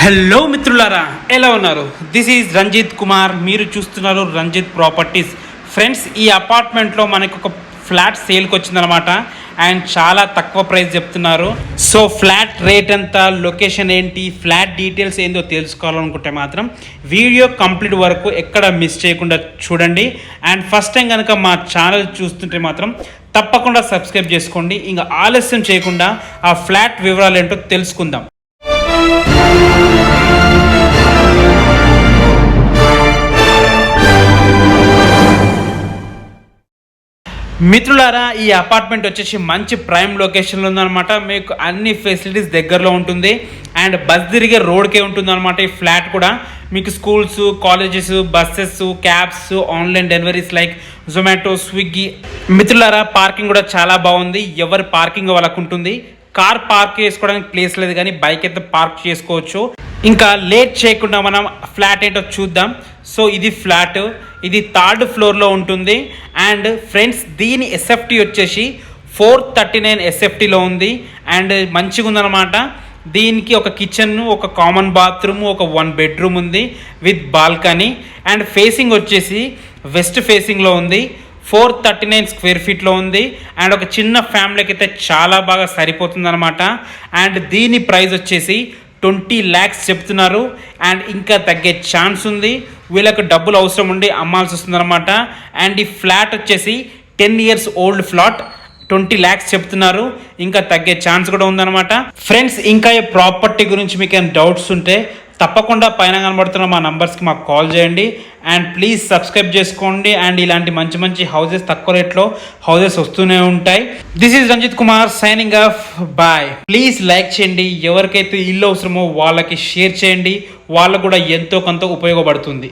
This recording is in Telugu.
హలో మిత్రులారా, ఎలా ఉన్నారు? This is Ranjith Kumar. మీరు చూస్తున్నారు రంజిత్ ప్రాపర్టీస్. ఫ్రెండ్స్, ఈ అపార్ట్మెంట్లో మనకు ఒక ఫ్లాట్ సేల్కి వచ్చిందనమాట. అండ్ చాలా తక్కువ ప్రైస్ చెప్తున్నారు. సో ఫ్లాట్ రేట్ ఎంత, లొకేషన్ ఏంటి, ఫ్లాట్ డీటెయిల్స్ ఏందో తెలుసుకోవాలనుకుంటే మాత్రం వీడియో కంప్లీట్ వరకు ఎక్కడ మిస్ చేయకుండా చూడండి. అండ్ ఫస్ట్ టైం కనుక మా ఛానల్ చూస్తుంటే మాత్రం తప్పకుండా సబ్స్క్రైబ్ చేసుకోండి. ఇంకా ఆలస్యం చేయకుండా ఆ ఫ్లాట్ వివరాలు ఏంటో తెలుసుకుందాం. మిత్రులారా, ఈ అపార్ట్మెంట్ వచ్చేసి మంచి ప్రైమ్ లొకేషన్లో ఉందన్నమాట. మీకు అన్ని ఫెసిలిటీస్ దగ్గరలో ఉంటుంది. అండ్ బస్ తిరిగే రోడ్కే ఉంటుంది అనమాట. ఈ ఫ్లాట్ కూడా మీకు schools, colleges, buses, cabs, online deliveries like Zomato, Swiggy. మిత్రులారా, పార్కింగ్ కూడా చాలా బాగుంది. ఎవరి పార్కింగ్ వాళ్ళకు ఉంటుంది. కార్ పార్క్ చేసుకోవడానికి ప్లేస్ లేదు, కానీ బైక్ అయితే పార్క్ చేసుకోవచ్చు. ఇంకా లేట్ చేయకుండా మనం ఫ్లాట్ ఏంటో చూద్దాం. సో ఇది ఫ్లాట్, ఇది 3rd ఫ్లోర్లో ఉంటుంది. అండ్ ఫ్రెండ్స్, దీని ఎస్ఎఫ్టీ వచ్చేసి 439 ఎస్ఎఫ్టీలో ఉంది. అండ్ మంచిగా ఉందన్నమాట. దీనికి ఒక కిచెన్, ఒక కామన్ బాత్రూమ్, ఒక 1 బెడ్రూమ్ ఉంది విత్ బాల్కనీ. అండ్ ఫేసింగ్ వచ్చేసి వెస్ట్ ఫేసింగ్లో ఉంది. 439 స్క్వేర్ ఫీట్లో ఉంది. అండ్ ఒక చిన్న ఫ్యామిలీకి అయితే చాలా బాగా సరిపోతుంది అనమాట. అండ్ దీని ప్రైస్ వచ్చేసి 20 lakhs చెప్తున్నారు. అండ్ ఇంకా తగ్గే ఛాన్స్ ఉంది. వీళ్ళకు డబ్బులు అవసరం ఉండి అమ్మాల్సి వస్తుంది అనమాట. అండ్ ఈ ఫ్లాట్ వచ్చేసి 10 years ఓల్డ్ ఫ్లాట్, 20 lakhs చెప్తున్నారు. ఇంకా తగ్గే ఛాన్స్ కూడా ఉందన్నమాట. ఫ్రెండ్స్, ఇంకా ఈ ప్రాపర్టీ గురించి మీకు ఏమైనా డౌట్స్ ఉంటే తప్పకుండా పైన కనబడుతున్న మా నంబర్స్కి మాకు కాల్ చేయండి. అండ్ ప్లీజ్ సబ్స్క్రైబ్ చేసుకోండి. అండ్ ఇలాంటి మంచి మంచి హౌసెస్, తక్కువ రేట్లో హౌసెస్ వస్తూనే ఉంటాయి. This is Ranjith Kumar signing off. Bye. Please like చేయండి. ఎవరికైతే ఇల్లు అవసరమో వాళ్ళకి షేర్ చేయండి. వాళ్ళకు కూడా ఎంతో కొంత ఉపయోగపడుతుంది.